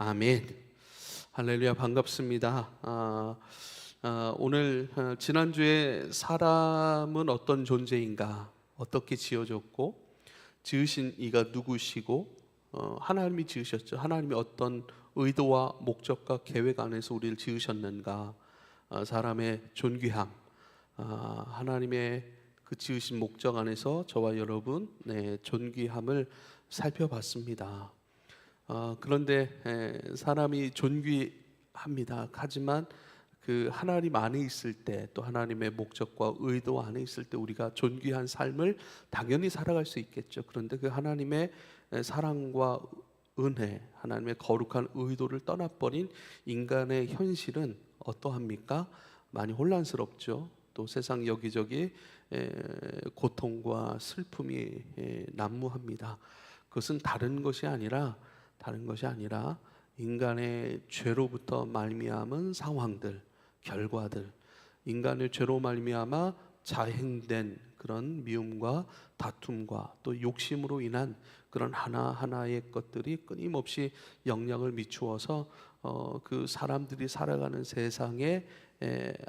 아멘. 할렐루야, 반갑습니다. 오늘 지난주에 사람은 어떤 존재인가, 어떻게 지어졌고 지으신 이가 누구시고 하나님이 지으셨죠. 하나님이 어떤 의도와 목적과 계획 안에서 우리를 지으셨는가, 사람의 존귀함, 하나님의 그 지으신 목적 안에서 저와 여러분 존귀함을 살펴봤습니다. 그런데 사람이 존귀합니다. 하지만 그 하나님 안에 있을 때, 또 하나님의 목적과 의도 안에 있을 때 우리가 존귀한 삶을 당연히 살아갈 수 있겠죠. 그런데 그 하나님의 사랑과 은혜, 하나님의 거룩한 의도를 떠나버린 인간의 현실은 어떠합니까? 많이 혼란스럽죠. 또 세상 여기저기 고통과 슬픔이 난무합니다. 그것은 다른 것이 아니라 인간의 죄로부터 말미암은 상황들, 결과들, 인간의 죄로 말미암아 자행된 그런 미움과 다툼과 또 욕심으로 인한 그런 하나하나의 것들이 끊임없이 영향을 미추어서 그 사람들이 살아가는 세상에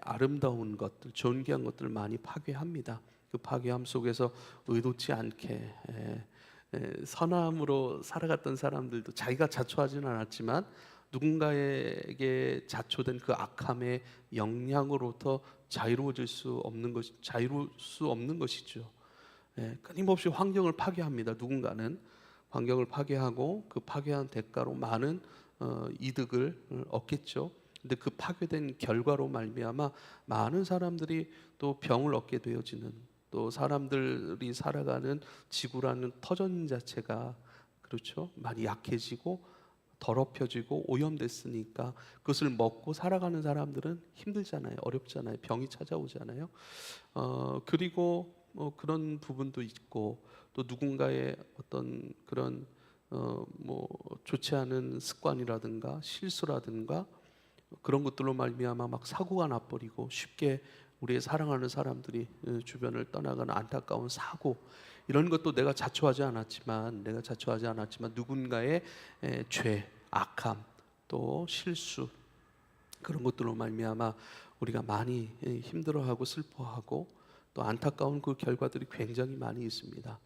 아름다운 것들, 존귀한 것들을 많이 파괴합니다. 그 파괴함 속에서 의도치 않게 선함으로 살아갔던 사람들도 자기가 자초하지는 않았지만 누군가에게 자초된 그 악함의 영향으로부터 자유로울 수 없는 것이죠. 끊임없이 환경을 파괴합니다. 누군가는 환경을 파괴하고 그 파괴한 대가로 많은 이득을 얻겠죠. 근데 그 파괴된 결과로 말미암아 많은 사람들이 또 병을 얻게 되어지는, 또 사람들이 살아가는 지구라는 터전 자체가 그렇죠, 많이 약해지고 더럽혀지고 오염됐으니까 그것을 먹고 살아가는 사람들은 힘들잖아요. 어렵잖아요. 병이 찾아오잖아요. 그리고 그런 부분도 있고, 또 누군가의 어떤 그런 좋지 않은 습관이라든가 실수라든가 그런 것들로 말미암아 막 사고가 나버리고 쉽게 우리의 사랑하는 사람들이 주변을 떠나가는 안타까운 사고, 이런 것도 내가 자초하지 않았지만 누군가의 죄, 악함, 또 실수, 그런 것들로 말미암아 우리가 많이 힘들어하고 슬퍼하고 또 안타까운 그 결과들이 굉장히 많이 있습니다.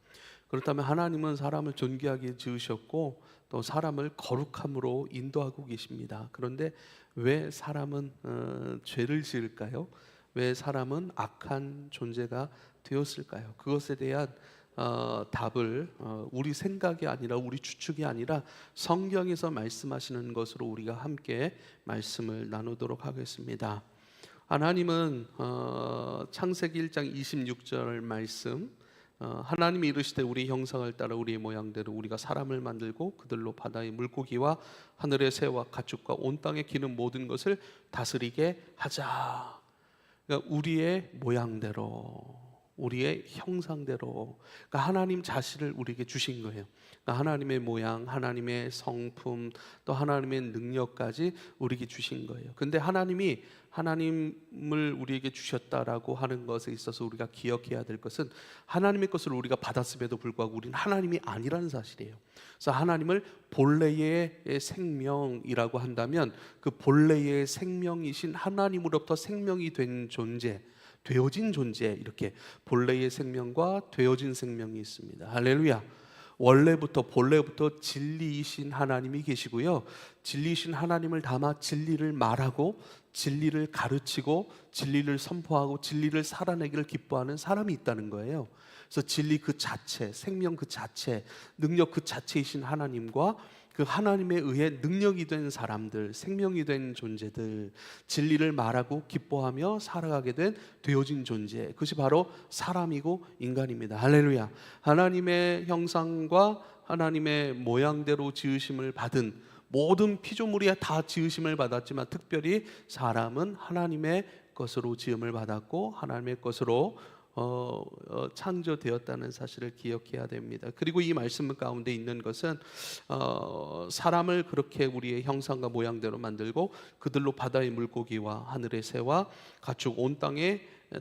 그렇다면 하나님은 사람을 존귀하게 지으셨고 또 사람을 거룩함으로 인도하고 계십니다. 그런데 왜 사람은 죄를 지을까요? 왜 사람은 악한 존재가 되었을까요? 그것에 대한 답을 우리 생각이 아니라, 우리 추측이 아니라 성경에서 말씀하시는 것으로 우리가 함께 말씀을 나누도록 하겠습니다. 하나님은 창세기 1장 26절 말씀, 하나님이 이르시되 우리 형상을 따라 우리의 모양대로 우리가 사람을 만들고 그들로 바다의 물고기와 하늘의 새와 가축과 온 땅에 기는 모든 것을 다스리게 하자. 그러니까 우리의 모양대로, 우리의 형상대로, 그러니까 하나님 자신을 우리에게 주신 거예요. 그러니까 하나님의 모양, 하나님의 성품, 또 하나님의 능력까지 우리에게 주신 거예요. 근데 하나님을 우리에게 주셨다라고 하는 것에 있어서 우리가 기억해야 될 것은, 하나님의 것을 우리가 받았음에도 불구하고 우리는 하나님이 아니라는 사실이에요. 그래서 하나님을 본래의 생명이라고 한다면 그 본래의 생명이신 하나님으로부터 생명이 된 존재, 되어진 존재, 이렇게 본래의 생명과 되어진 생명이 있습니다. 할렐루야. 본래부터 진리이신 하나님이 계시고요, 진리이신 하나님을 담아 진리를 말하고 진리를 가르치고 진리를 선포하고 진리를 살아내기를 기뻐하는 사람이 있다는 거예요. 그래서 진리 그 자체, 생명 그 자체, 능력 그 자체이신 하나님과 그 하나님에 의해 능력이 된 사람들, 생명이 된 존재들, 진리를 말하고 기뻐하며 살아가게 된 되어진 존재, 그것이 바로 사람이고 인간입니다. 할렐루야. 하나님의 형상과 하나님의 모양대로 지으심을 받은 모든 피조물이 다 지으심을 받았지만 특별히 사람은 하나님의 것으로 지음을 받았고 하나님의 것으로 창조되었다는 사실을 기억해야 됩니다. 그리고 이 말씀 가운데 있는 것은 사람을 그렇게 우리의 형상과 모양대로 만들고 그들로 바다의 물고기와 하늘의 새와 가축 온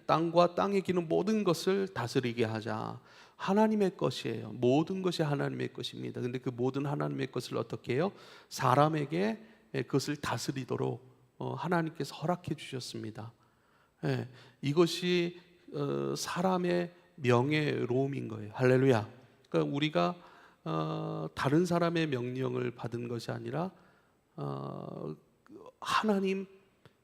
땅과 땅에 기는 모든 것을 다스리게 하자. 하나님의 것이에요. 모든 것이 하나님의 것입니다. 근데 그 모든 하나님의 것을 어떻게 해요? 사람에게 그것을 다스리도록 하나님께서 허락해 주셨습니다. 예, 이것이 사람의 명예로움인 거예요. 할렐루야. 그러니까 우리가 다른 사람의 명령을 받은 것이 아니라 하나님,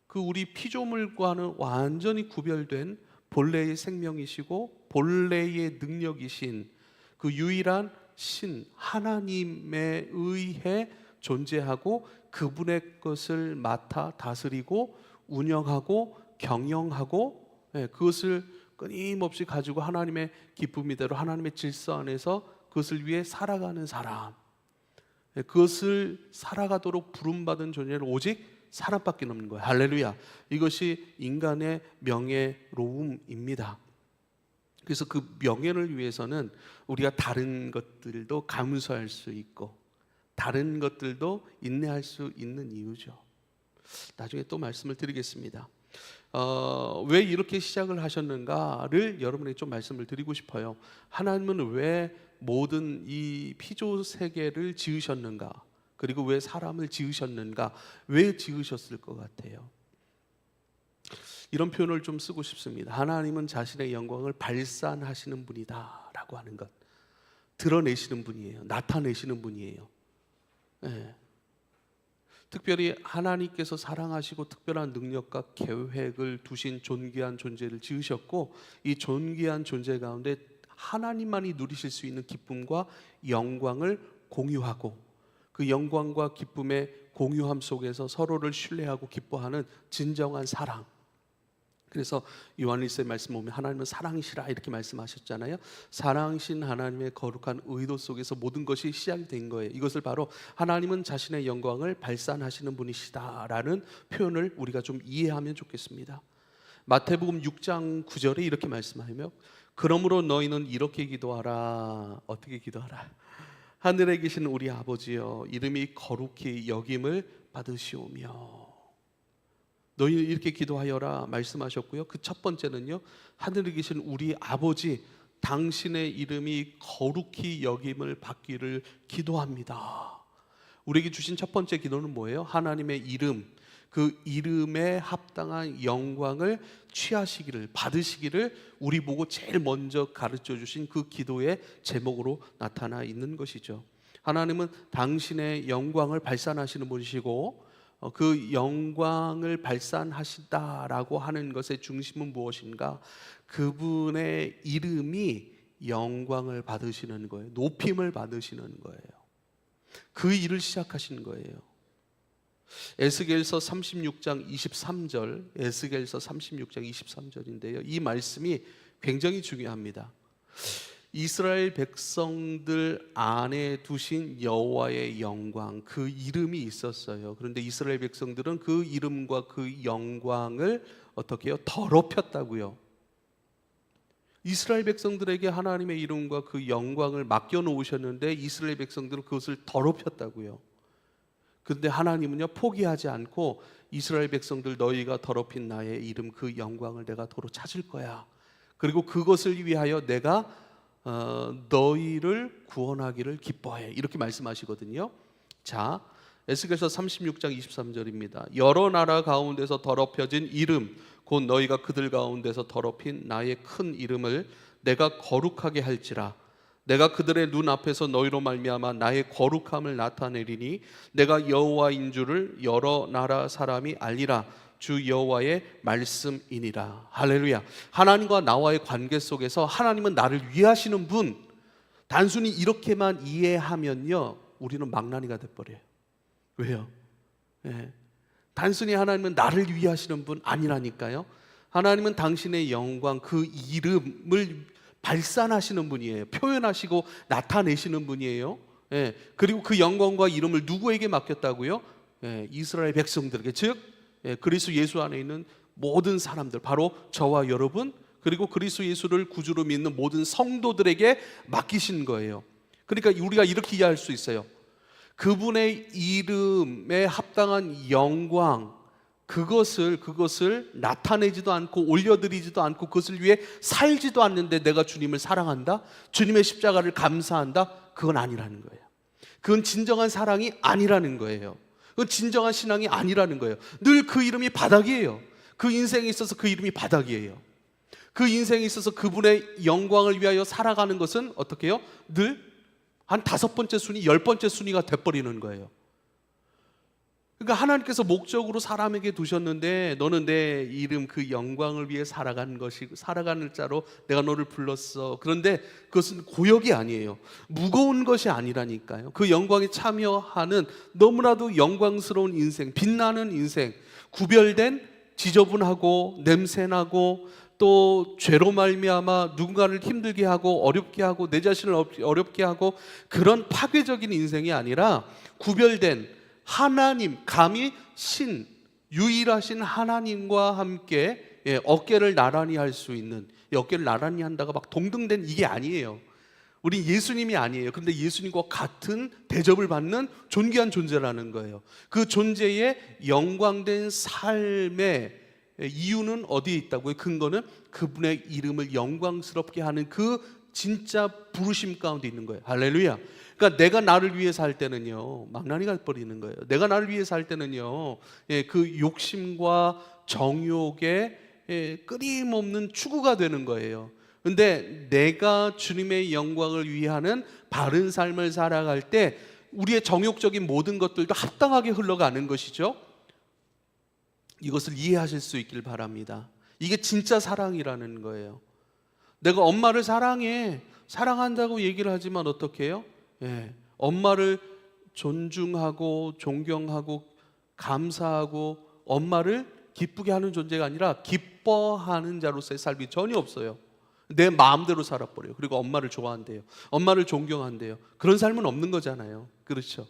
그 우리 피조물과는 완전히 구별된 본래의 생명이시고 본래의 능력이신 그 유일한 신 하나님에 의해 존재하고 그분의 것을 맡아 다스리고 운영하고 경영하고 그것을 끊임없이 가지고 하나님의 기쁨이대로 하나님의 질서 안에서 그것을 위해 살아가는 사람, 그것을 살아가도록 부름받은 존재는 오직 사람밖에 없는 거예요. 할렐루야. 이것이 인간의 명예로움입니다. 그래서 그 명예를 위해서는 우리가 다른 것들도 감수할 수 있고 다른 것들도 인내할 수 있는 이유죠. 나중에 또 말씀을 드리겠습니다. 왜 이렇게 시작을 하셨는가를 여러분에게 좀 말씀을 드리고 싶어요. 하나님은 왜 모든 이 피조 세계를 지으셨는가? 그리고 왜 사람을 지으셨는가? 왜 지으셨을 것 같아요? 이런 표현을 좀 쓰고 싶습니다. 하나님은 자신의 영광을 발산하시는 분이다 라고 하는 것, 드러내시는 분이에요. 나타내시는 분이에요. 네. 특별히 하나님께서 사랑하시고 특별한 능력과 계획을 두신 존귀한 존재를 지으셨고, 이 존귀한 존재 가운데 하나님만이 누리실 수 있는 기쁨과 영광을 공유하고 그 영광과 기쁨의 공유함 속에서 서로를 신뢰하고 기뻐하는 진정한 사랑. 그래서 요한일서의 말씀 보면 하나님은 사랑이시라 이렇게 말씀하셨잖아요. 사랑이신 하나님의 거룩한 의도 속에서 모든 것이 시작이 된 거예요. 이것을 바로 하나님은 자신의 영광을 발산하시는 분이시다라는 표현을 우리가 좀 이해하면 좋겠습니다. 마태복음 6장 9절에 이렇게 말씀하며 그러므로 너희는 이렇게 기도하라. 어떻게 기도하라? 하늘에 계신 우리 아버지여, 이름이 거룩히 여김을 받으시오며. 너희 이렇게 기도하여라 말씀하셨고요. 그 첫 번째는요, 하늘에 계신 우리 아버지, 당신의 이름이 거룩히 여김을 받기를 기도합니다. 우리에게 주신 첫 번째 기도는 뭐예요? 하나님의 이름, 그 이름에 합당한 영광을 취하시기를, 받으시기를 우리 보고 제일 먼저 가르쳐 주신 그 기도의 제목으로 나타나 있는 것이죠. 하나님은 당신의 영광을 발산하시는 분이시고 그 영광을 발산하시다라고 하는 것의 중심은 무엇인가? 그분의 이름이 영광을 받으시는 거예요. 높임을 받으시는 거예요. 그 일을 시작하신 거예요. 에스겔서 36장 23절, 에스겔서 36장 23절인데요. 이 말씀이 굉장히 중요합니다. 이스라엘 백성들 안에 두신 여호와의 영광, 그 이름이 있었어요. 그런데 이스라엘 백성들은 그 이름과 그 영광을 어떻게 해요? 더럽혔다고요. 이스라엘 백성들에게 하나님의 이름과 그 영광을 맡겨놓으셨는데 이스라엘 백성들은 그것을 더럽혔다고요. 그런데 하나님은요, 포기하지 않고 이스라엘 백성들, 너희가 더럽힌 나의 이름, 그 영광을 내가 도로 찾을 거야. 그리고 그것을 위하여 내가 너희를 구원하기를 기뻐해. 이렇게 말씀하시거든요. 자, 에스겔서 36장 23절입니다. 여러 나라 가운데서 더럽혀진 이름, 곧 너희가 그들 가운데서 더럽힌 나의 큰 이름을 내가 거룩하게 할지라. 내가 그들의 눈앞에서 너희로 말미암아 나의 거룩함을 나타내리니 내가 여호와인 줄을 여러 나라 사람이 알리라. 주 여호와의 말씀이니라. 할렐루야. 하나님과 나와의 관계 속에서 하나님은 나를 위하시는 분, 단순히 이렇게만 이해하면요, 우리는 망나니가 돼버려요. 왜요? 단순히 하나님은 나를 위하시는 분 아니라니까요. 하나님은 당신의 영광, 그 이름을 발산하시는 분이에요. 표현하시고 나타내시는 분이에요. 그리고 그 영광과 이름을 누구에게 맡겼다고요? 이스라엘 백성들에게, 즉 그리스도 예수 안에 있는 모든 사람들, 바로 저와 여러분, 그리고 그리스도 예수를 구주로 믿는 모든 성도들에게 맡기신 거예요. 그러니까 우리가 이렇게 이해할 수 있어요. 그분의 이름에 합당한 영광, 그것을 나타내지도 않고 올려드리지도 않고 그것을 위해 살지도 않는데 내가 주님을 사랑한다? 주님의 십자가를 감사한다? 그건 아니라는 거예요. 그건 진정한 사랑이 아니라는 거예요. 그건 진정한 신앙이 아니라는 거예요. 늘 그 이름이 바닥이에요. 그 인생에 있어서 그 이름이 바닥이에요. 그 인생에 있어서 그분의 영광을 위하여 살아가는 것은 어떻게 해요? 늘 한 5번째 순위, 10번째 순위가 돼버리는 거예요. 그러니까 하나님께서 목적으로 사람에게 두셨는데 너는 내 이름 그 영광을 위해 살아가는 자로 내가 너를 불렀어. 그런데 그것은 고역이 아니에요. 무거운 것이 아니라니까요. 그 영광에 참여하는 너무나도 영광스러운 인생, 빛나는 인생, 구별된 지저분하고 냄새나고 또 죄로 말미암아 누군가를 힘들게 하고 어렵게 하고 내 자신을 어렵게 하고 그런 파괴적인 인생이 아니라 구별된 하나님, 감히 신, 유일하신 하나님과 함께 어깨를 나란히 할 수 있는, 어깨를 나란히 한다가 막 동등된 이게 아니에요. 우린 예수님이 아니에요. 그런데 예수님과 같은 대접을 받는 존귀한 존재라는 거예요. 그 존재의 영광된 삶의 이유는 어디에 있다고요? 근거는 그분의 이름을 영광스럽게 하는 그 진짜 부르심 가운데 있는 거예요. 할렐루야. 그러니까 내가 나를 위해 살 때는요 망나니가 버리는 거예요. 내가 나를 위해 살 때는요 그 욕심과 정욕에 끊임없는 추구가 되는 거예요. 근데 내가 주님의 영광을 위하는 바른 삶을 살아갈 때 우리의 정욕적인 모든 것들도 합당하게 흘러가는 것이죠. 이것을 이해하실 수 있길 바랍니다. 이게 진짜 사랑이라는 거예요. 내가 엄마를 사랑한다고 얘기를 하지만 어떻게 해요? 엄마를 존중하고 존경하고 감사하고 엄마를 기쁘게 하는 존재가 아니라 기뻐하는 자로서의 삶이 전혀 없어요. 내 마음대로 살아버려요. 그리고 엄마를 좋아한대요. 엄마를 존경한대요. 그런 삶은 없는 거잖아요. 그렇죠?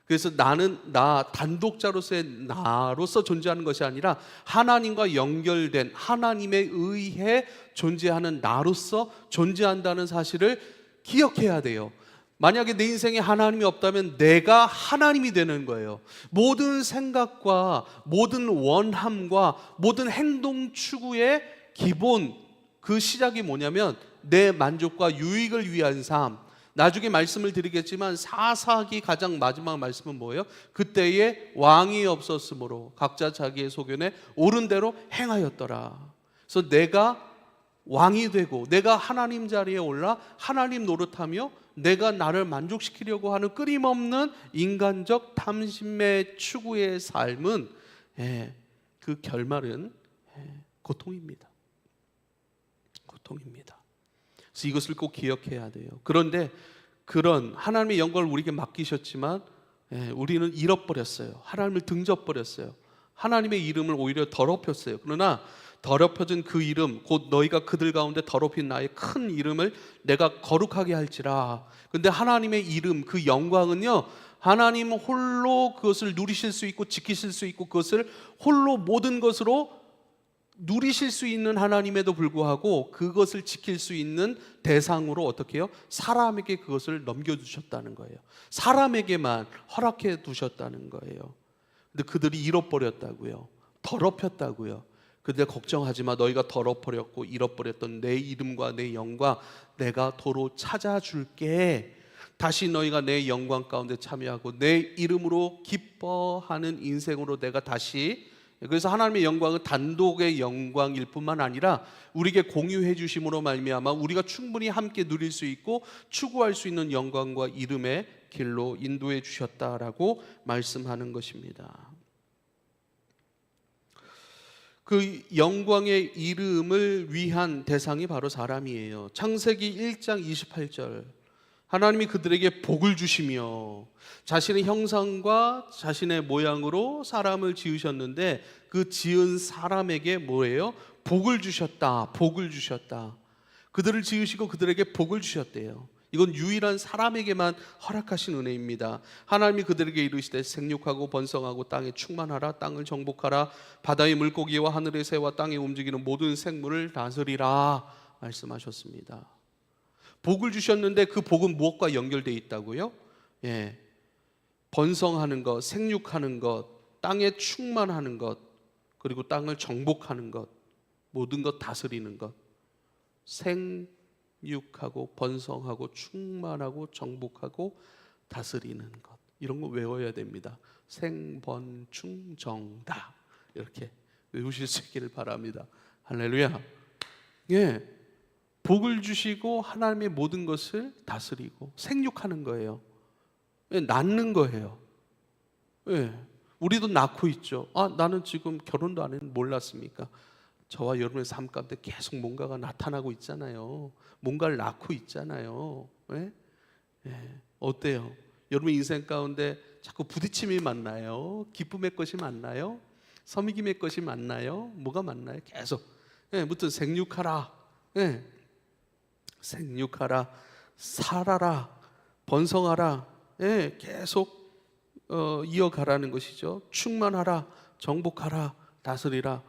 그래서 나는 나 단독자로서의 나로서 존재하는 것이 아니라 하나님과 연결된 하나님에 의해 존재하는 나로서 존재한다는 사실을 기억해야 돼요. 만약에 내 인생에 하나님이 없다면 내가 하나님이 되는 거예요. 모든 생각과 모든 원함과 모든 행동 추구의 기본 그 시작이 뭐냐면 내 만족과 유익을 위한 삶. 나중에 말씀을 드리겠지만 사사기 가장 마지막 말씀은 뭐예요? 그때에 왕이 없었으므로 각자 자기의 소견에 옳은 대로 행하였더라. 그래서 내가 왕이 되고 내가 하나님 자리에 올라 하나님 노릇하며 내가 나를 만족시키려고 하는 끊임없는 인간적 탐심의 추구의 삶은 그 결말은 고통입니다. 고통입니다. 그래서 이것을 꼭 기억해야 돼요. 그런데 그런 하나님의 영광을 우리에게 맡기셨지만 우리는 잃어버렸어요. 하나님을 등져버렸어요. 하나님의 이름을 오히려 더럽혔어요. 그러나 더럽혀진 그 이름 곧 너희가 그들 가운데 더럽힌 나의 큰 이름을 내가 거룩하게 할지라. 근데 하나님의 이름 그 영광은요 하나님 홀로 그것을 누리실 수 있고 지키실 수 있고 그것을 홀로 모든 것으로 누리실 수 있는 하나님에도 불구하고 그것을 지킬 수 있는 대상으로 어떻게 해요? 사람에게 그것을 넘겨주셨다는 거예요. 사람에게만 허락해 두셨다는 거예요. 근데 그들이 잃어버렸다고요. 더럽혔다고요. 근데 걱정하지 마. 너희가 더럽버렸고 잃어버렸던 내 이름과 내 영광 내가 도로 찾아줄게. 다시 너희가 내 영광 가운데 참여하고 내 이름으로 기뻐하는 인생으로 내가 다시. 그래서 하나님의 영광은 단독의 영광일 뿐만 아니라 우리에게 공유해 주심으로 말미암아 우리가 충분히 함께 누릴 수 있고 추구할 수 있는 영광과 이름의 길로 인도해 주셨다라고 말씀하는 것입니다. 그 영광의 이름을 위한 대상이 바로 사람이에요. 창세기 1장 28절 하나님이 그들에게 복을 주시며 자신의 형상과 자신의 모양으로 사람을 지으셨는데 그 지은 사람에게 뭐예요? 복을 주셨다. 복을 주셨다. 그들을 지으시고 그들에게 복을 주셨대요. 이건 유일한 사람에게만 허락하신 은혜입니다. 하나님이 그들에게 이르시되 생육하고 번성하고 땅에 충만하라. 땅을 정복하라. 바다의 물고기와 하늘의 새와 땅에 움직이는 모든 생물을 다스리라 말씀하셨습니다. 복을 주셨는데 그 복은 무엇과 연결되어 있다고요? 번성하는 것, 생육하는 것, 땅에 충만하는 것, 그리고 땅을 정복하는 것, 모든 것 다스리는 것, 생육하고 번성하고 충만하고 정복하고 다스리는 것, 이런 거 외워야 됩니다. 생번충정다, 이렇게 외우실 수 있기를 바랍니다. 할렐루야. 예, 복을 주시고 하나님의 모든 것을 다스리고 생육하는 거예요. 예, 낳는 거예요. 예, 우리도 낳고 있죠. 나는 지금 결혼도 안 했는데 몰랐습니까? 저와 여러분의 삶 가운데 계속 뭔가가 나타나고 있잖아요. 뭔가를 낳고 있잖아요. 예? 예, 어때요? 여러분 인생 가운데 자꾸 부딪힘이 많나요? 기쁨의 것이 많나요? 섬김의 것이 많나요? 뭐가 많나요? 계속. 예, 무튼 생육하라. 예, 생육하라. 살아라. 번성하라. 예, 계속 이어가라는 것이죠. 충만하라, 정복하라, 다스리라.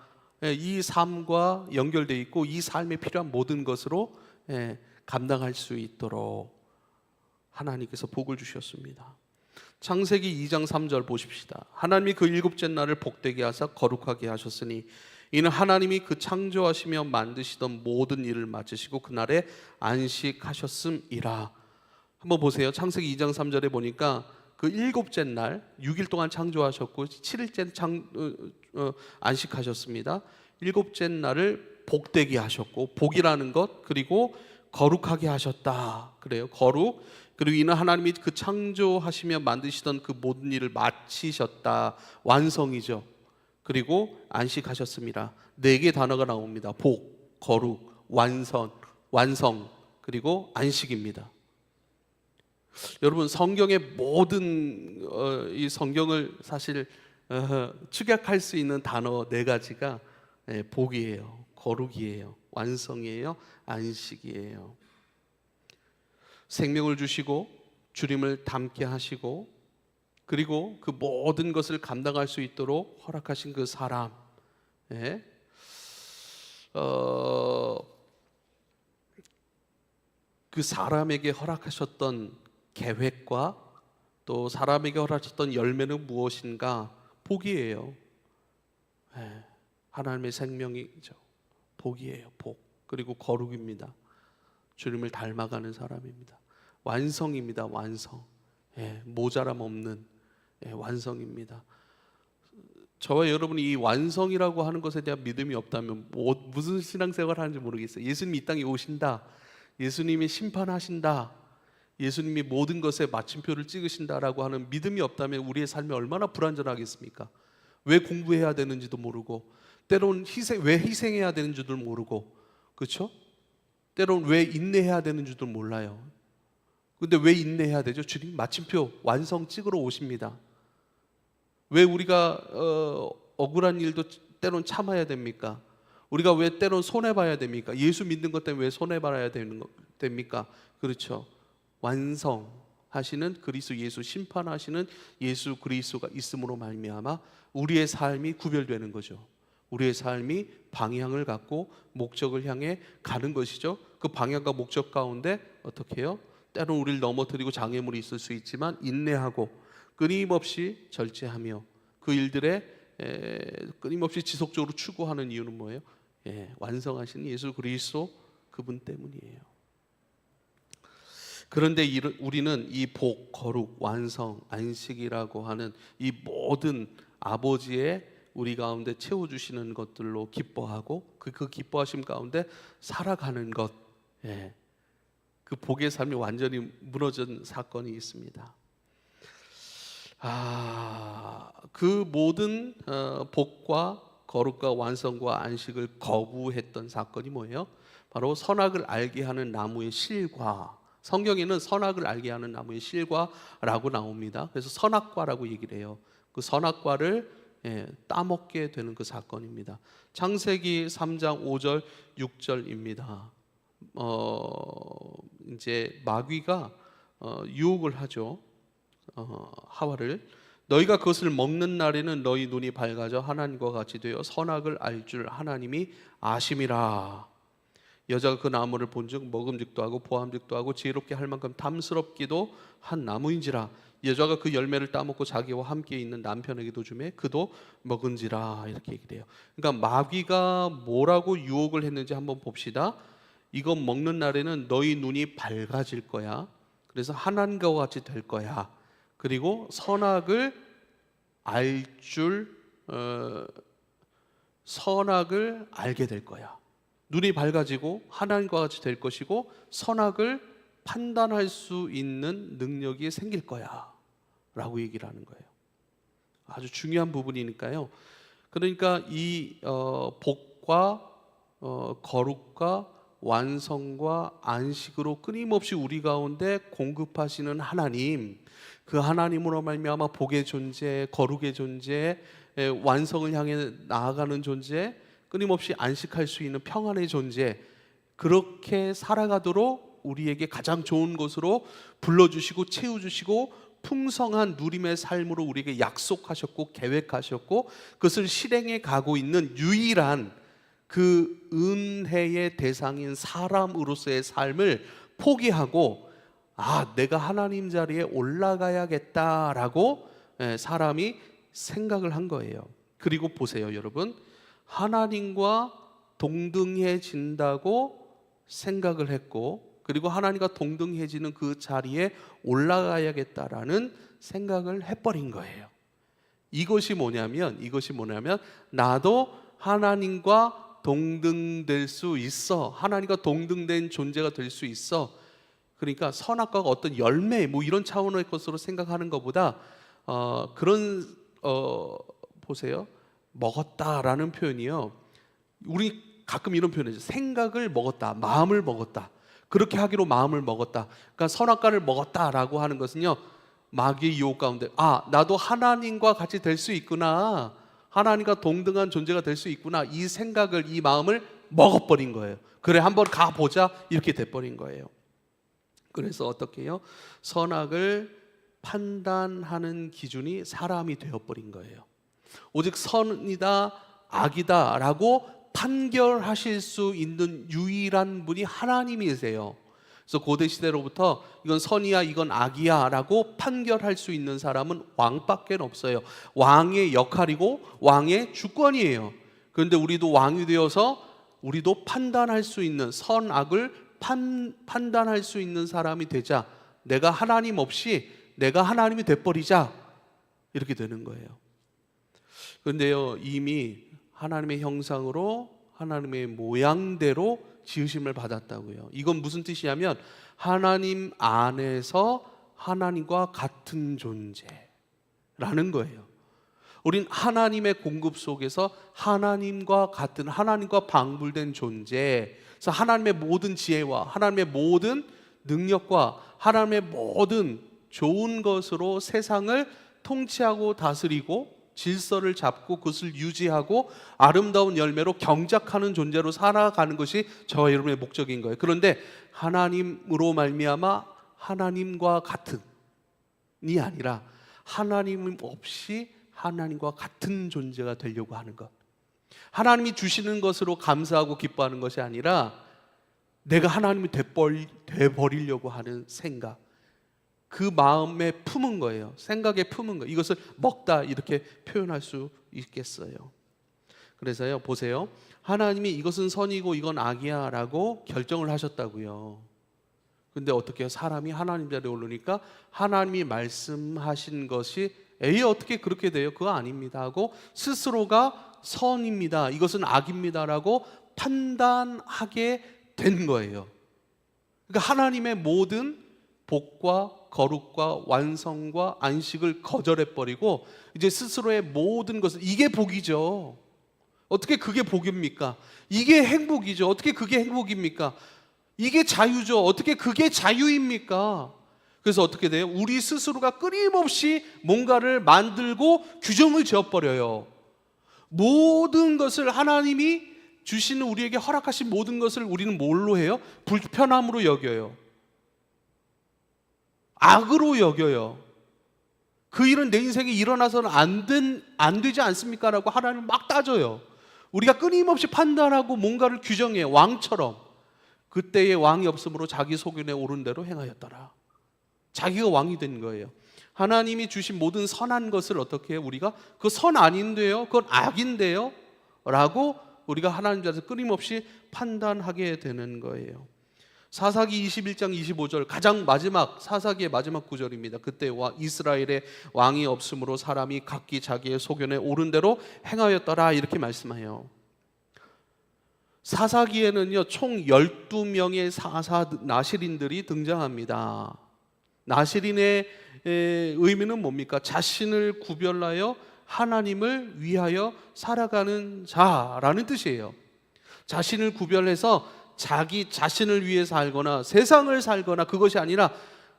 예, 이 삶과 연결되어 있고 이 삶에 필요한 모든 것으로 감당할 수 있도록 하나님께서 복을 주셨습니다. 창세기 2장 3절 보십시다. 하나님이 그 일곱째 날을 복되게 하사 거룩하게 하셨으니 이는 하나님이 그 창조하시며 만드시던 모든 일을 마치시고 그날에 안식하셨음이라. 한번 보세요. 창세기 2장 3절에 보니까 그 일곱째 날 6일 동안 창조하셨고 7일째 안식하셨습니다. 일곱째 날을 복되게 하셨고, 복이라는 것, 그리고 거룩하게 하셨다. 그래요. 거룩. 그리고 이는 하나님이 그 창조하시며 만드시던 그 모든 일을 마치셨다. 완성이죠. 그리고 안식하셨습니다. 4개 단어가 나옵니다. 복, 거룩, 완성, 그리고 안식입니다. 여러분, 성경의 모든 이 성경을 사실 축약할 수 있는 단어 4가지가 복이에요, 거룩이에요, 완성이에요, 안식이에요. 생명을 주시고 주님을 닮게 하시고 그리고 그 모든 것을 감당할 수 있도록 허락하신 그 사람, 그 사람에게 허락하셨던 계획과 또 사람에게 허락하셨던 열매는 무엇인가? 복이에요. 하나님의 생명이죠. 복이에요. 복. 그리고 거룩입니다. 주님을 닮아가는 사람입니다. 완성입니다. 완성. 모자람 없는 완성입니다. 저와 여러분이 이 완성이라고 하는 것에 대한 믿음이 없다면 무슨 신앙생활 하는지 모르겠어요. 예수님이 이 땅에 오신다, 예수님이 심판하신다, 예수님이 모든 것에 마침표를 찍으신다라고 하는 믿음이 없다면 우리의 삶이 얼마나 불완전하겠습니까? 왜 공부해야 되는지도 모르고, 때론 왜 희생해야 되는지도 모르고, 그렇죠? 때론 왜 인내해야 되는지도 몰라요. 근데 왜 인내해야 되죠? 주님 마침표 완성 찍으러 오십니다. 왜 우리가 억울한 일도 때론 참아야 됩니까? 우리가 왜 때론 손해봐야 됩니까? 예수 믿는 것 때문에 왜 손해봐야 됩니까? 그렇죠. 완성하시는 그리스도 예수, 심판하시는 예수 그리스도가 있음으로 말미암아 우리의 삶이 구별되는 거죠. 우리의 삶이 방향을 갖고 목적을 향해 가는 것이죠. 그 방향과 목적 가운데 어떻게 해요? 때론 우리를 넘어뜨리고 장애물이 있을 수 있지만 인내하고 끊임없이 절제하며 그 일들에 끊임없이 지속적으로 추구하는 이유는 뭐예요? 완성하신 예수 그리스도 그분 때문이에요. 그런데 우리는 이 복, 거룩, 완성, 안식이라고 하는 이 모든 아버지의 우리 가운데 채워주시는 것들로 기뻐하고 그 기뻐하심 가운데 살아가는 것, 그 복의 삶이 완전히 무너진 사건이 있습니다. 그 모든 복과 거룩과 완성과 안식을 거부했던 사건이 뭐예요? 바로 선악을 알게 하는 나무의 실과. 성경에는 선악을 알게 하는 나무의 실과라고 나옵니다. 그래서 선악과라고 얘기를 해요. 그 선악과를 따먹게 되는 그 사건입니다. 창세기 3장 5절 6절입니다. 이제 마귀가 유혹을 하죠. 하와를 너희가 그것을 먹는 날에는 너희 눈이 밝아져 하나님과 같이 되어 선악을 알 줄 하나님이 아심이라. 여자가 그 나무를 본즉 먹음직도 하고 보암직도 하고 지혜롭게 할 만큼 탐스럽기도 한 나무인지라. 여자가 그 열매를 따먹고 자기와 함께 있는 남편에게도 주매 그도 먹은지라. 이렇게 얘기를 해요. 그러니까 마귀가 뭐라고 유혹을 했는지 한번 봅시다. 이거 먹는 날에는 너희 눈이 밝아질 거야. 그래서 하나님과 같이 될 거야. 그리고 선악을 선악을 알게 될 거야. 눈이 밝아지고 하나님과 같이 될 것이고 선악을 판단할 수 있는 능력이 생길 거야 라고 얘기를 하는 거예요. 아주 중요한 부분이니까요. 그러니까 이 복과 거룩과 완성과 안식으로 끊임없이 우리 가운데 공급하시는 하나님, 그 하나님으로 말미암아 복의 존재, 거룩의 존재, 완성을 향해 나아가는 존재, 끊임없이 안식할 수 있는 평안의 존재, 그렇게 살아가도록 우리에게 가장 좋은 것으로 불러주시고 채워주시고 풍성한 누림의 삶으로 우리에게 약속하셨고 계획하셨고 그것을 실행해 가고 있는 유일한 그 은혜의 대상인 사람으로서의 삶을 포기하고 내가 하나님 자리에 올라가야겠다라고 사람이 생각을 한 거예요. 그리고 보세요, 여러분. 하나님과 동등해진다고 생각을 했고 그리고 하나님과 동등해지는 그 자리에 올라가야겠다라는 생각을 해버린 거예요. 이것이 뭐냐면 나도 하나님과 동등될 수 있어. 하나님과 동등된 존재가 될 수 있어. 그러니까 선악과가 어떤 열매 이런 차원의 것으로 생각하는 것보다 보세요. 먹었다라는 표현이요. 우리 가끔 이런 표현이죠. 생각을 먹었다, 마음을 먹었다. 그렇게 하기로 마음을 먹었다. 그러니까 선악과를 먹었다라고 하는 것은요. 마귀의 유혹 가운데 나도 하나님과 같이 될 수 있구나. 하나님과 동등한 존재가 될 수 있구나. 이 생각을, 이 마음을 먹어버린 거예요. 그래, 한번 가보자. 이렇게 돼버린 거예요. 그래서 어떻게 해요? 선악을 판단하는 기준이 사람이 되어버린 거예요. 오직 선이다, 악이다 라고 판결하실 수 있는 유일한 분이 하나님이세요. 그래서 고대시대로부터 이건 선이야, 이건 악이야 라고 판결할 수 있는 사람은 왕밖에 없어요. 왕의 역할이고 왕의 주권이에요. 그런데 우리도 왕이 되어서 우리도 판단할 수 있는, 선악을 판단할 수 있는 사람이 되자. 내가 하나님 없이 내가 하나님이 돼버리자. 이렇게 되는 거예요. 그런데요, 이미 하나님의 형상으로 하나님의 모양대로 지으심을 받았다고요. 이건 무슨 뜻이냐면 하나님 안에서 하나님과 같은 존재라는 거예요. 우린 하나님의 공급 속에서 하나님과 같은, 하나님과 방불된 존재. 그래서 하나님의 모든 지혜와 하나님의 모든 능력과 하나님의 모든 좋은 것으로 세상을 통치하고 다스리고 질서를 잡고 그것을 유지하고 아름다운 열매로 경작하는 존재로 살아가는 것이 저와 여러분의 목적인 거예요. 그런데 하나님으로 말미암아 하나님과 같은이 아니라 하나님 없이 하나님과 같은 존재가 되려고 하는 것. 하나님이 주시는 것으로 감사하고 기뻐하는 것이 아니라 내가 하나님이 돼버리려고 하는 생각, 그 마음에 품은 거예요. 생각에 품은 거예요. 이것을 먹다 이렇게 표현할 수 있겠어요. 그래서요, 보세요. 하나님이 이것은 선이고 이건 악이야 라고 결정을 하셨다고요. 근데 어떻게 해요? 사람이 하나님 자리에 오르니까 하나님이 말씀하신 것이 어떻게 그렇게 돼요? 그거 아닙니다 하고 스스로가 선입니다, 이것은 악입니다 라고 판단하게 된 거예요. 그러니까 하나님의 모든 복과 거룩과 완성과 안식을 거절해버리고 이제 스스로의 모든 것을, 이게 복이죠. 어떻게 그게 복입니까? 이게 행복이죠. 어떻게 그게 행복입니까? 이게 자유죠. 어떻게 그게 자유입니까? 그래서 어떻게 돼요? 우리 스스로가 끊임없이 뭔가를 만들고 규정을 지어버려요. 모든 것을 하나님이 주시는, 우리에게 허락하신 모든 것을 우리는 뭘로 해요? 불편함으로 여겨요. 악으로 여겨요. 그 일은 내 인생에 일어나서는 안 되지 않습니까? 라고 하나님 막 따져요. 우리가 끊임없이 판단하고 뭔가를 규정해요. 왕처럼. 그때의 왕이 없으므로 자기 소견에 오른 대로 행하였더라. 자기가 왕이 된 거예요. 하나님이 주신 모든 선한 것을 어떻게 해요? 우리가 그 선 아닌데요, 그건 악인데요 라고 우리가 하나님 앞에서 끊임없이 판단하게 되는 거예요. 사사기 21장 25절 가장 마지막, 사사기의 마지막 구절입니다. 그때 이스라엘의 왕이 없으므로 사람이 각기 자기의 소견에 오른 대로 행하였더라 이렇게 말씀해요. 사사기에는요 총 12명의 사사 나실인들이 등장합니다. 나실인의 의미는 뭡니까? 자신을 구별하여 하나님을 위하여 살아가는 자라는 뜻이에요. 자신을 구별해서 자기 자신을 위해 살거나 세상을 살거나 그것이 아니라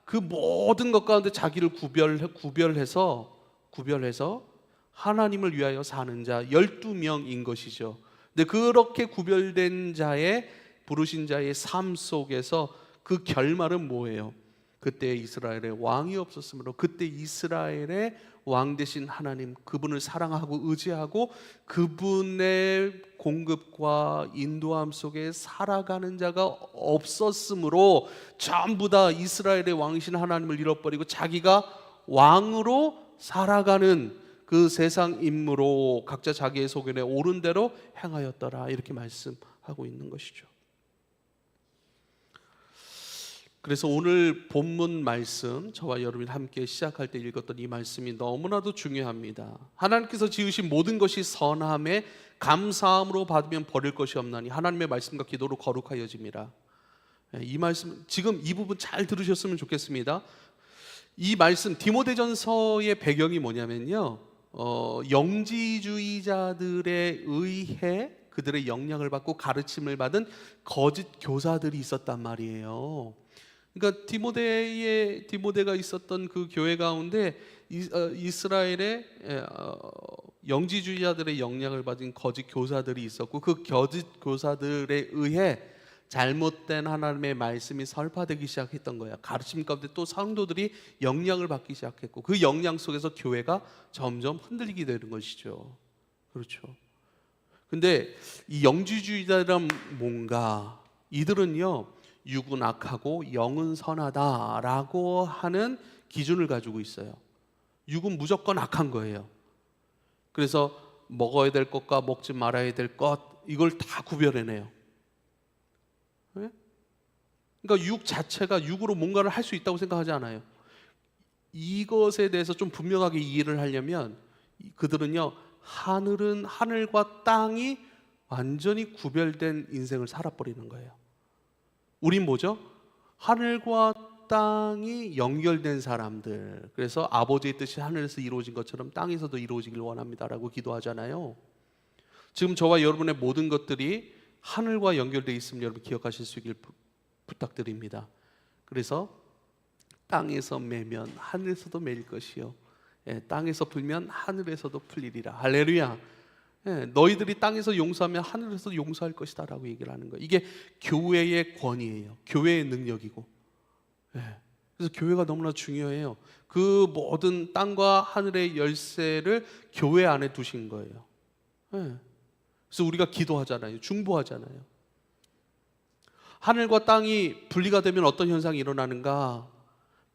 그 모든 것 가운데 자기를 구별해서 하나님을 위하여 사는 자 12명인 것이죠. 근데 그렇게 구별된 자의 부르신 자의 삶 속에서 그 결말은 뭐예요? 그때 이스라엘의 왕이 없었으므로 그때 이스라엘의 왕 되신 하나님 그분을 사랑하고 의지하고 그분의 공급과 인도함 속에 살아가는 자가 없었으므로 전부 다 이스라엘의 왕이신 하나님을 잃어버리고 자기가 왕으로 살아가는 그 세상 임무로 각자 자기의 소견에 오른 대로 행하였더라 이렇게 말씀하고 있는 것이죠. 그래서 오늘 본문 말씀 저와 여러분이 함께 시작할 때 읽었던 이 말씀이 너무나도 중요합니다. 하나님께서 지으신 모든 것이 선함에 감사함으로 받으면 버릴 것이 없나니 하나님의 말씀과 기도로 거룩하여집니다. 이 말씀 지금 이 부분 잘 들으셨으면 좋겠습니다. 이 말씀 디모데전서의 배경이 뭐냐면요 영지주의자들에 의해 그들의 영향을 받고 가르침을 받은 거짓 교사들이 있었단 말이에요. 그러니까 디모데가 있었던 그 교회 가운데 이스라엘의 영지주의자들의 영향을 받은 거짓 교사들이 있었고 그 거짓 교사들에 의해 잘못된 하나님의 말씀이 설파되기 시작했던 거야. 가르침 가운데 또 성도들이 영향을 받기 시작했고 그 영향 속에서 교회가 점점 흔들리게 되는 것이죠. 그렇죠. 근데 이 영지주의자란 뭔가 이들은요 육은 악하고 영은 선하다라고 하는 기준을 가지고 있어요. 육은 무조건 악한 거예요. 그래서 먹어야 될 것과 먹지 말아야 될 것 이걸 다 구별해내요. 네? 그러니까 육 자체가 육으로 뭔가를 할 수 있다고 생각하지 않아요. 이것에 대해서 좀 분명하게 이해를 하려면 그들은요 하늘은 하늘과 땅이 완전히 구별된 인생을 살아버리는 거예요. 우린 뭐죠? 하늘과 땅이 연결된 사람들. 그래서 아버지의 뜻이 하늘에서 이루어진 것처럼 땅에서도 이루어지길 원합니다라고 기도하잖아요. 지금 저와 여러분의 모든 것들이 하늘과 연결되어 있으면 여러분 기억하실 수 있길 부탁드립니다. 그래서 땅에서 매면 하늘에서도 매일 것이요 땅에서 풀면 하늘에서도 풀리리라. 할렐루야. 너희들이 땅에서 용서하면 하늘에서 용서할 것이다 라고 얘기를 하는 거예요. 이게 교회의 권위예요. 교회의 능력이고. 그래서 교회가 너무나 중요해요. 그 모든 땅과 하늘의 열쇠를 교회 안에 두신 거예요. 그래서 우리가 기도하잖아요. 중보하잖아요. 하늘과 땅이 분리가 되면 어떤 현상이 일어나는가?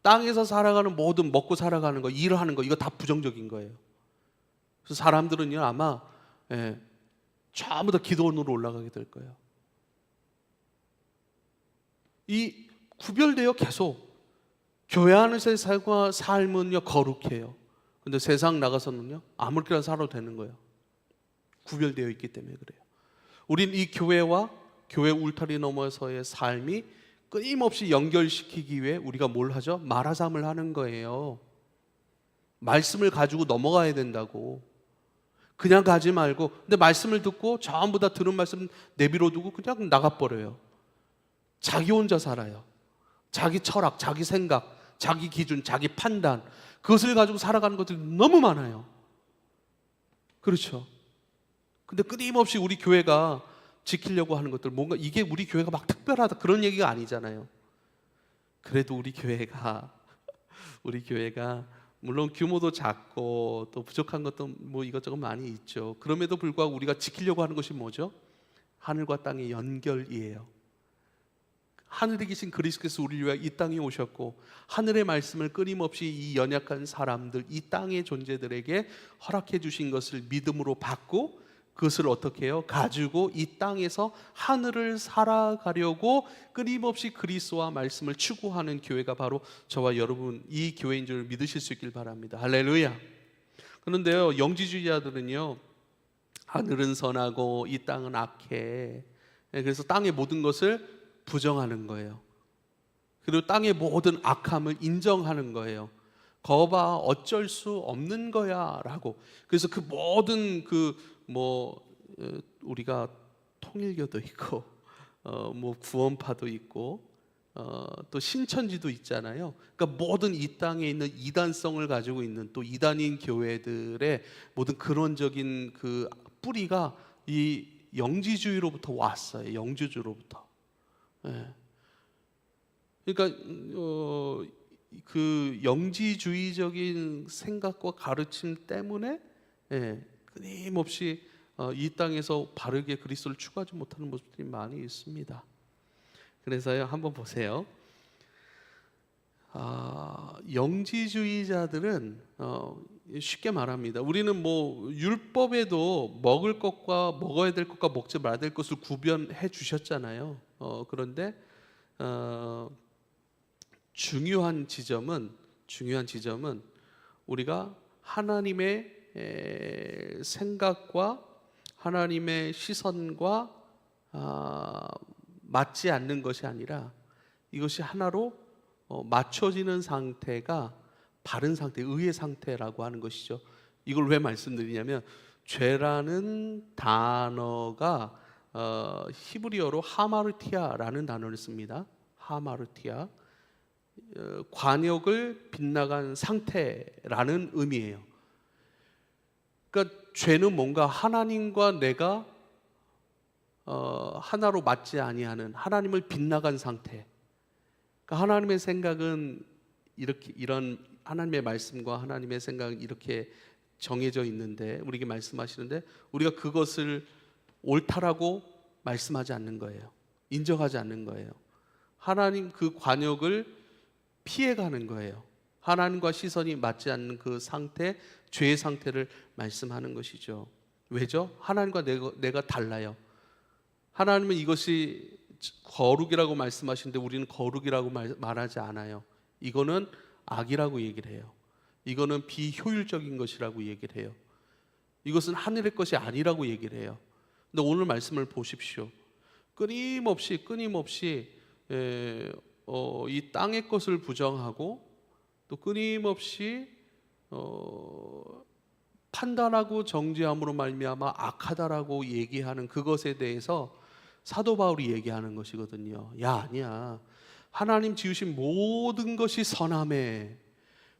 땅에서 살아가는 모든 먹고 살아가는 거, 일을 하는 거 이거 다 부정적인 거예요. 그래서 사람들은요 아마 전부 다 기도원으로 올라가게 될 거예요. 이 구별되어 계속 교회 안에서의 삶은요 거룩해요. 근데 세상 나가서는요 아무렇게나 살아도 되는 거예요. 구별되어 있기 때문에 그래요. 우린 이 교회와 교회 울타리 너머서의 삶이 끊임없이 연결시키기 위해 우리가 뭘 하죠? 말하삼을 하는 거예요. 말씀을 가지고 넘어가야 된다고. 그냥 가지 말고 근데 말씀을 듣고 전부 다 들은 말씀 내비로 두고 그냥 나가버려요. 자기 혼자 살아요. 자기 철학, 자기 생각, 자기 기준, 자기 판단 그것을 가지고 살아가는 것들이 너무 많아요. 그렇죠. 근데 끊임없이 우리 교회가 지키려고 하는 것들 뭔가 이게 우리 교회가 막 특별하다 그런 얘기가 아니잖아요. 그래도 우리 교회가 물론 규모도 작고 또 부족한 것도 뭐 이것저것 많이 있죠. 그럼에도 불구하고 우리가 지키려고 하는 것이 뭐죠? 하늘과 땅의 연결이에요. 하늘에 계신 그리스도께서 우리를 위하여 이 땅에 오셨고 하늘의 말씀을 끊임없이 이 연약한 사람들, 이 땅의 존재들에게 허락해 주신 것을 믿음으로 받고 그것을 어떻게 해요? 가지고 이 땅에서 하늘을 살아가려고 끊임없이 그리스도와 말씀을 추구하는 교회가 바로 저와 여러분 이 교회인 줄 믿으실 수 있길 바랍니다. 할렐루야. 그런데요, 영지주의자들은요, 하늘은 선하고 이 땅은 악해. 그래서 땅의 모든 것을 부정하는 거예요. 그리고 땅의 모든 악함을 인정하는 거예요. 거봐, 어쩔 수 없는 거야 라고. 그래서 그 모든 우리가 통일교도 있고 구원파도 있고 또 신천지도 있잖아요. 그러니까 모든 이 땅에 있는 이단성을 가지고 있는 또 이단인 교회들의 모든 근원적인 그 뿌리가 이 영지주의로부터 왔어요. 영주주로부터. 예. 그러니까 그 영지주의적인 생각과 가르침 때문에 끊임없이 이 땅에서 바르게 그리스도를 추구하지 못하는 모습들이 많이 있습니다. 그래서요, 한번 보세요. 영지주의자들은 쉽게 말합니다. 우리는 율법에도 먹을 것과 먹어야 될 것과 먹지 말아야 될 것을 구별해 주셨잖아요. 그런데 중요한 지점은 우리가 하나님의 생각과 하나님의 시선과 맞지 않는 것이 아니라 이것이 하나로 맞춰지는 상태가 바른 상태, 의의 상태라고 하는 것이죠. 이걸 왜 말씀드리냐면 죄라는 단어가 히브리어로 하마르티아라는 단어를 씁니다. 하마르티아, 관역을 빗나간 상태라는 의미예요. 그러니까 죄는 뭔가 하나님과 내가 하나로 맞지 아니하는, 하나님을 빗나간 상태. 그러니까 하나님의 생각은 이런 하나님의 말씀과 하나님의 생각은 이렇게 정해져 있는데, 우리에게 말씀하시는데 우리가 그것을 옳다라고 말씀하지 않는 거예요. 인정하지 않는 거예요. 하나님 그 관역을 피해가는 거예요. 하나님과 시선이 맞지 않는 그 상태, 죄의 상태를 말씀하는 것이죠. 왜죠? 하나님과 내가 달라요. 하나님은 이것이 거룩이라고 말씀하시는데 우리는 거룩이라고 말하지 않아요. 이거는 악이라고 얘기를 해요. 이거는 비효율적인 것이라고 얘기를 해요. 이것은 하늘의 것이 아니라고 얘기를 해요. 근데 오늘 말씀을 보십시오. 끊임없이 이 땅의 것을 부정하고 또 끊임없이 판단하고 정죄함으로 말미암아 악하다라고 얘기하는 그것에 대해서 사도 바울이 얘기하는 것이거든요. 아니야. 하나님 지으신 모든 것이 선함에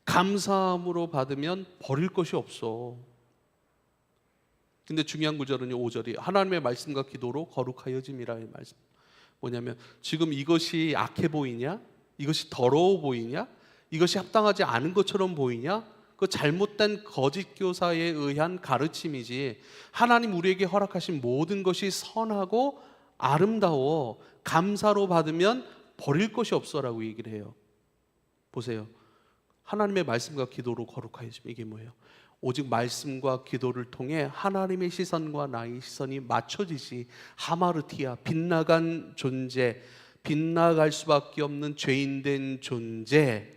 감사함으로 받으면 버릴 것이 없어. 근데 중요한 구절은 5절이 하나님의 말씀과 기도로 거룩하여짐이라는 말씀. 뭐냐면 지금 이것이 악해 보이냐? 이것이 더러워 보이냐? 이것이 합당하지 않은 것처럼 보이냐? 그 잘못된 거짓 교사에 의한 가르침이지, 하나님 우리에게 허락하신 모든 것이 선하고 아름다워 감사로 받으면 버릴 것이 없어라고 얘기를 해요. 보세요. 하나님의 말씀과 기도로 거룩하여짐, 이게 뭐예요? 오직 말씀과 기도를 통해 하나님의 시선과 나의 시선이 맞춰지지, 하마르티아, 빗나간 존재, 빗나갈 수밖에 없는 죄인된 존재,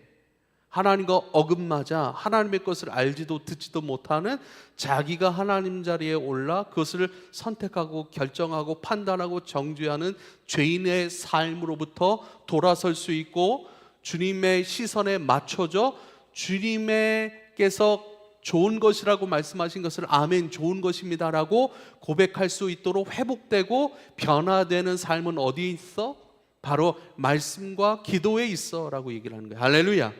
하나님과 어긋맞아 하나님의 것을 알지도 듣지도 못하는 자기가 하나님 자리에 올라 그것을 선택하고 결정하고 판단하고 정죄하는 죄인의 삶으로부터 돌아설 수 있고, 주님의 시선에 맞춰져 주님께서 좋은 것이라고 말씀하신 것을 아멘, 좋은 것입니다 라고 고백할 수 있도록 회복되고 변화되는 삶은 어디에 있어? 바로 말씀과 기도에 있어 라고 얘기를 하는 거예요. 할렐루야.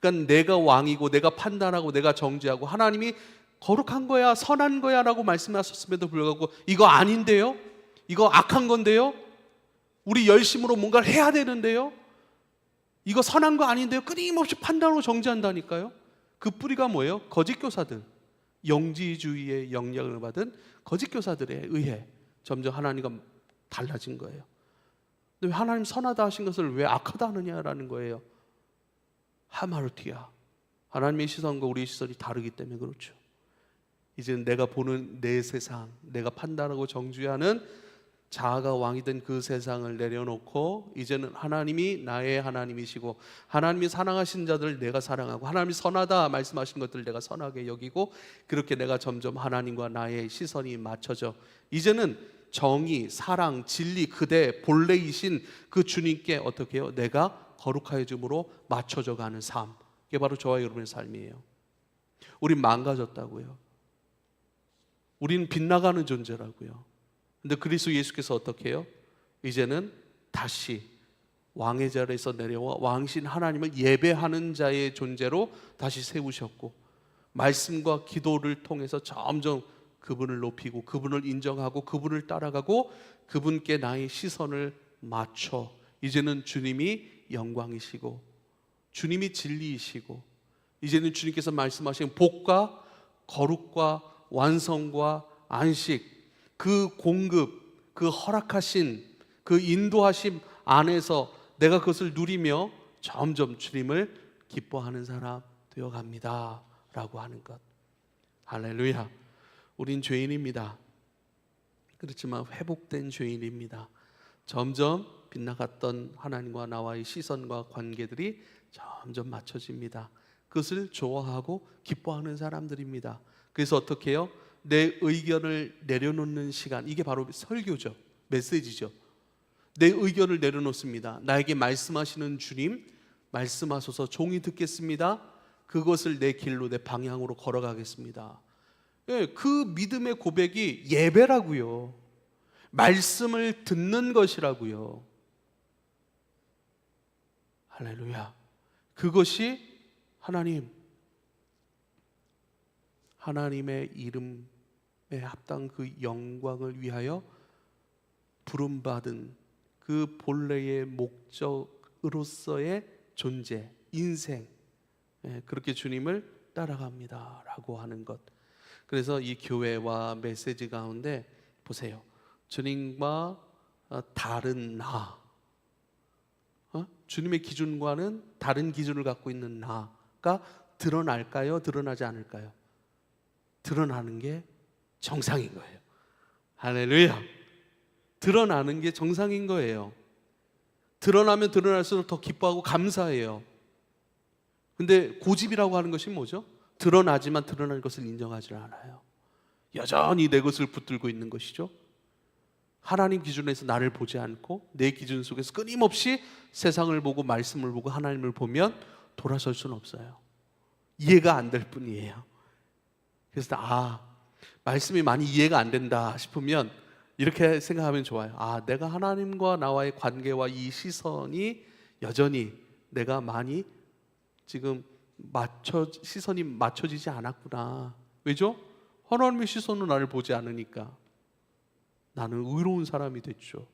그러니까 내가 왕이고 내가 판단하고 내가 정죄하고 하나님이 거룩한 거야, 선한 거야 라고 말씀하셨음에도 불구하고 이거 아닌데요? 이거 악한 건데요? 우리 열심으로 뭔가를 해야 되는데요? 이거 선한 거 아닌데요? 끊임없이 판단으로 정죄한다니까요. 그 뿌리가 뭐예요? 거짓 교사들, 영지주의의 영향을 받은 거짓 교사들에 의해 점점 하나님과 달라진 거예요. 근데 왜 하나님 선하다 하신 것을 왜 악하다 하느냐라는 거예요. 하마르티아. 하나님의 시선과 우리의 시선이 다르기 때문에 그렇죠. 이제는 내가 보는 내 세상, 내가 판단하고 정죄하는 자아가 왕이 된 그 세상을 내려놓고 이제는 하나님이 나의 하나님이시고 하나님이 사랑하신 자들을 내가 사랑하고 하나님이 선하다 말씀하신 것들을 내가 선하게 여기고, 그렇게 내가 점점 하나님과 나의 시선이 맞춰져 이제는 정의, 사랑, 진리, 그대 본래이신 그 주님께 어떻게 해요? 내가 거룩하여짐으로 맞춰져 가는 삶. 이게 바로 저와 여러분의 삶이에요. 우린 망가졌다고요. 우리는 빗나가는 존재라고요. 근데 그리스도 예수께서 어떻게 해요? 이제는 다시 왕의 자리에서 내려와 왕신 하나님을 예배하는 자의 존재로 다시 세우셨고, 말씀과 기도를 통해서 점점 그분을 높이고 그분을 인정하고 그분을 따라가고 그분께 나의 시선을 맞춰 이제는 주님이 영광이시고 주님이 진리이시고 이제는 주님께서 말씀하신 복과 거룩과 완성과 안식, 그 공급, 그 허락하신 그 인도하심 안에서 내가 그것을 누리며 점점 주님을 기뻐하는 사람 되어갑니다 라고 하는 것. 할렐루야. 우린 죄인입니다. 그렇지만 회복된 죄인입니다. 점점 빗나갔던 하나님과 나와의 시선과 관계들이 점점 맞춰집니다. 그것을 좋아하고 기뻐하는 사람들입니다. 그래서 어떻게 해요? 내 의견을 내려놓는 시간, 이게 바로 설교죠. 메시지죠. 내 의견을 내려놓습니다. 나에게 말씀하시는 주님, 말씀하소서, 종이 듣겠습니다. 그것을 내 길로, 내 방향으로 걸어가겠습니다. 그 믿음의 고백이 예배라고요. 말씀을 듣는 것이라고요. 할렐루야. 그것이 하나님의 이름에 합당 그 영광을 위하여 부름받은 그 본래의 목적으로서의 존재, 인생, 그렇게 주님을 따라갑니다 라고 하는 것. 그래서 이 교회와 메시지 가운데 보세요. 주님과 다른 나, 주님의 기준과는 다른 기준을 갖고 있는 나가 드러날까요? 드러나지 않을까요? 드러나는 게 정상인 거예요. 할렐루야. 드러나는 게 정상인 거예요. 드러나면 드러날수록 더 기뻐하고 감사해요. 근데 고집이라고 하는 것이 뭐죠? 드러나지만 드러난 것을 인정하지 않아요. 여전히 내 것을 붙들고 있는 것이죠. 하나님 기준에서 나를 보지 않고 내 기준 속에서 끊임없이 세상을 보고 말씀을 보고 하나님을 보면 돌아설 수는 없어요. 이해가 안 될 뿐이에요. 그래서 말씀이 많이 이해가 안 된다 싶으면 이렇게 생각하면 좋아요. 내가 하나님과 나와의 관계와 이 시선이 여전히 내가 많이 지금 시선이 맞춰지지 않았구나. 왜죠? 하나님의 시선은 나를 보지 않으니까 나는 의로운 사람이 됐죠.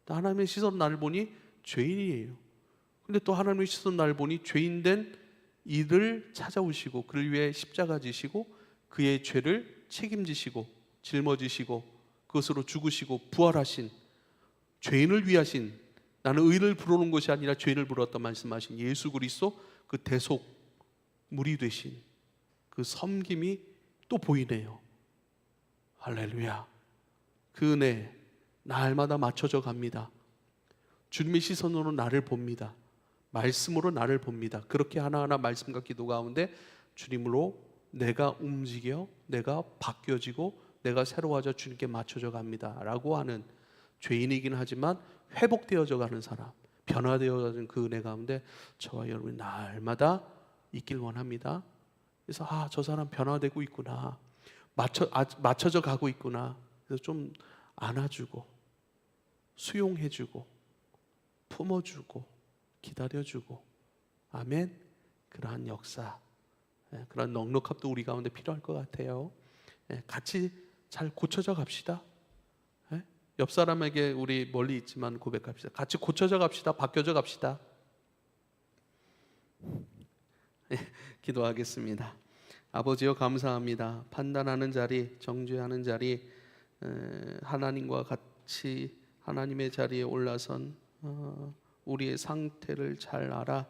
또 하나님의 시선은 나를 보니 죄인이에요. 근데 또 하나님의 시선은 나를 보니 죄인된 이를 찾아오시고 그를 위해 십자가 지시고 그의 죄를 책임지시고 짊어지시고 그것으로 죽으시고 부활하신, 죄인을 위하신, 나는 의인을 부르는 것이 아니라 죄인을 부르었다 말씀하신 예수 그리스도 그 대속물이 되신 그 섬김이 또 보이네요. 할렐루야. 그 은혜 날마다 맞춰져 갑니다. 주님의 시선으로 나를 봅니다. 말씀으로 나를 봅니다. 그렇게 하나하나 말씀과 기도 가운데 주님으로 내가 움직여, 내가 바뀌어지고 내가 새로워져 주님께 맞춰져 갑니다 라고 하는, 죄인이긴 하지만 회복되어져 가는 사람, 변화되어가는 그 은혜 가운데 저와 여러분이 날마다 있길 원합니다. 그래서 저 사람 변화되고 있구나, 맞춰져 가고 있구나. 그래서 좀 안아주고 수용해주고 품어주고 기다려주고, 아멘. 그러한 역사, 그런 넉넉함도 우리 가운데 필요할 것 같아요. 같이 잘 고쳐져 갑시다. 옆 사람에게 우리 멀리 있지만 고백합시다. 같이 고쳐져 갑시다. 바뀌어져 갑시다. 기도하겠습니다. 아버지여 감사합니다. 판단하는 자리, 정죄하는 자리, 하나님과 같이 하나님의 자리에 올라선 우리의 상태를 잘 알아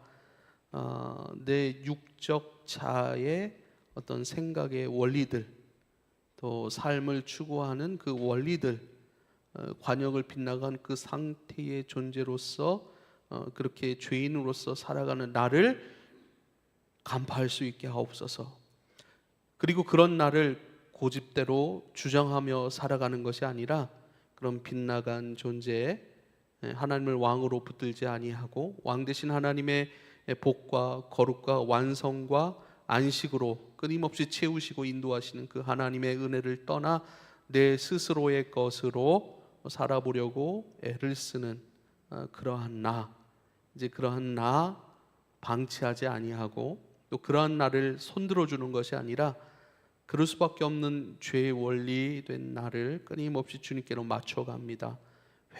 내 육적 자의 어떤 생각의 원리들, 또 삶을 추구하는 그 원리들, 관역을 빗나간 그 상태의 존재로서 그렇게 죄인으로서 살아가는 나를 간파할 수 있게 하옵소서. 그리고 그런 나를 고집대로 주장하며 살아가는 것이 아니라 그런 빗나간 존재에 하나님을 왕으로 붙들지 아니하고 왕 대신 하나님의 복과 거룩과 완성과 안식으로 끊임없이 채우시고 인도하시는 그 하나님의 은혜를 떠나 내 스스로의 것으로 살아보려고 애를 쓰는 그러한 나, 이제 그러한 나 방치하지 아니하고 또 그러한 나를 손들어 주는 것이 아니라 그럴 수밖에 없는 죄의 원리 된 나를 끊임없이 주님께로 맞춰갑니다.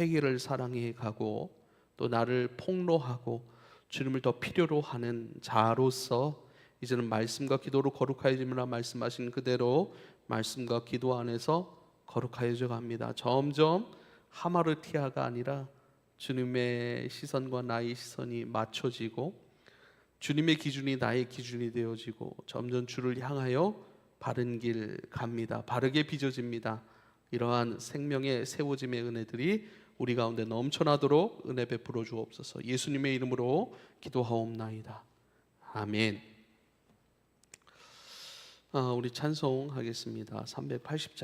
회개를 사랑해 가고 또 나를 폭로하고 주님을 더 필요로 하는 자로서 이제는 말씀과 기도로 거룩하여짐이라 말씀하신 그대로 말씀과 기도 안에서 거룩하여져 갑니다. 점점 하마르티아가 아니라 주님의 시선과 나의 시선이 맞춰지고 주님의 기준이 나의 기준이 되어지고 점점 주를 향하여 바른 길 갑니다. 바르게 빚어집니다. 이러한 생명의 세워짐의 은혜들이 우리 가운데 넘쳐나도록 은혜 베풀어 주옵소서. 예수님의 이름으로 기도하옵나이다. 아멘. 우리 찬송하겠습니다. 380장